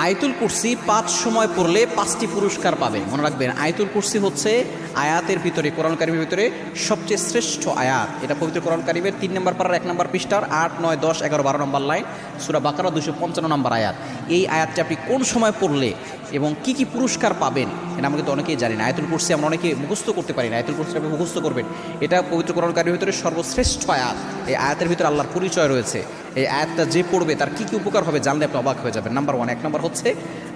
আয়াতুল কুরসি 5 সময় পড়লে 5টি পুরস্কার পাবেন। মনে রাখবেন, আয়াতুল কুরসি হচ্ছে আয়াতের ভিতরে, কোরআন কারিমের ভিতরে সবচেয়ে শ্রেষ্ঠ আয়াত। এটা পবিত্র কোরআন কারিমের 3 নম্বর পারার 1 নম্বর পৃষ্ঠার 8, 9, 10, 11, 12 নম্বর লাইন, সূরা বাকারা 255 নম্বর আয়াত। এই আয়াতটি আপনি কোন সময় পড়লে এবং কি কি পুরস্কার পাবেন এটা আমরা কিন্তু অনেকেই জানি না। আয়াতুল কুরসি আমরা অনেকে মুখস্থ করতে পারি না। আয়াতুল কুরসি আপনি মুখস্থ করবেন, এটা পবিত্র কোরআন কারিমের ভিতরে সর্বশ্রেষ্ঠ আয়াত। এই আয়াতের ভিতরে আল্লাহর পরিচয় রয়েছে। এই আয়াতটা যে পড়বে তার কি কি উপকার হবে জানলে আপনি অবাক হয়ে যাবেন। নাম্বার 1, 1 নম্বর হচ্ছে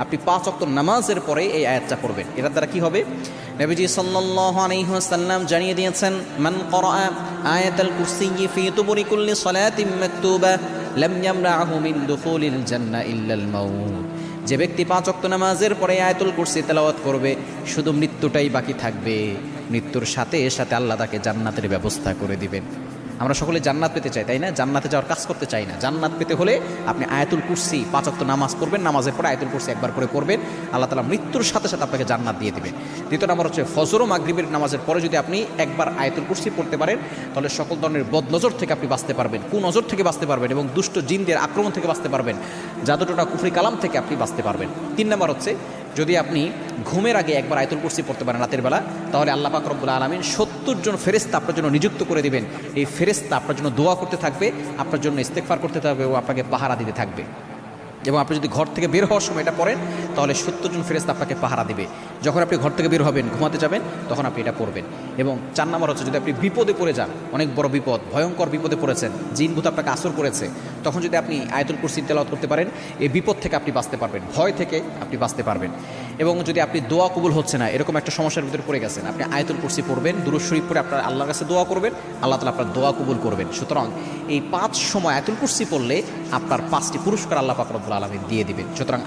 আপনি 5 ওয়াক্ত নামাজের পরে এই আয়াতটা পড়বেন। এটার দ্বারা কি হবে? নবীজি সাল্লাল্লাহু আলাইহি ওয়াসাল্লাম জানিয়ে দিয়েছেন, মান ক্বরাআ আয়াতাল কুরসি ফি তুবুরি কুল্লি সালাতিন মাকতুবা লাম ইয়ামনাহু মিন দুখুলিল জান্নাহ ইল্লাল মাউত। যে ব্যক্তি 5 ওয়াক্ত নামাজের পরে আয়াতুল কুরসি তেলাওয়াত করবে, শুধু মৃত্যুটাই বাকি থাকবে। মৃত্যুর সাথে সাথে আল্লাহ তাকে জান্নাতের ব্যবস্থা করে দিবেন। আমরা সকলে জান্নাত পেতে চাই, তাই না? জান্নাতে যাওয়ার কাজ করতে চাই না। জান্নাত পেতে হলে আপনি আয়াতুল কুরসি 5 ওয়াক্ত নামাজ পড়বেন, নামাজের পরে আয়াতুল কুরসি একবার করে পড়বেন, আল্লাহ তাআলা মৃত্যুর সাথে সাথে আপনাকে জান্নাত দিয়ে দিবেন। দ্বিতীয় নম্বর হচ্ছে ফজর ও মাগরিবের নামাজের পরে যদি আপনি একবার আয়াতুল কুরসি পড়তে পারেন, তাহলে সকল ধরনের বদনজর থেকে আপনি বাঁচতে পারবেন, কুনজর থেকে বাঁচতে পারবেন এবং দুষ্ট জিনদের আক্রমণ থেকে বাঁচতে পারবেন, জাদুটোনা কুফরি কালাম থেকে আপনি বাঁচতে পারবেন। 3 নম্বর হচ্ছে যদি আপনি ঘুমের আগে একবার আয়াতুল কুরসি পড়তে পারেন রাতের বেলা, তাহলে আল্লাহ পাক রব্বুল আলামিন 70 জন ফেরেশতা আপনার জন্য নিযুক্ত করে দিবেন। এই ফেরেশতা আপনার জন্য দোয়া করতে থাকবে, আপনার জন্য ইস্তেগফার করতে থাকবে এবং আপনাকে পাহারা দিতে থাকবে। এবং আপনি যদি ঘর থেকে বের হওয়ার সময় এটা পড়েন, তাহলে 70 জন ফেরেশতা আপনাকে পাহারা দিবে। যখন আপনি ঘর থেকে বের হবেন, ঘুমাতে যাবেন, তখন আপনি এটা পড়বেন। এবং 4 নম্বর হচ্ছে যদি আপনি বিপদে পড়ে যান, অনেক বড় বিপদ, ভয়ঙ্কর বিপদে পড়েছেন, জিন ভূত আপনাকে আসর করেছে, তখন যদি আপনি আয়াতুল কুরসি তেলাওয়াত করতে পারেন, এই বিপদ থেকে আপনি বাঁচতে পারবেন, ভয় থেকে আপনি বাঁচতে পারবেন। এবং যদি আপনি দোয়া কবুল হচ্ছে না, এরকম একটা সমস্যার ভিতরে পড়ে গেছেন, আপনি আয়াতুল কুরসি পড়বেন, দুরূদ শরীফ পড়ে আপনার আল্লাহর কাছে দোয়া করবেন, আল্লাহ তাআলা আপনার দোয়া কবুল করবেন। সুতরাং এই 5 সময় আয়াতুল কুরসি পড়লে আপনার 5টি পুরস্কার আল্লাহ পাক রব্বুল আলামিন দিয়ে দিবেন। সুতরাং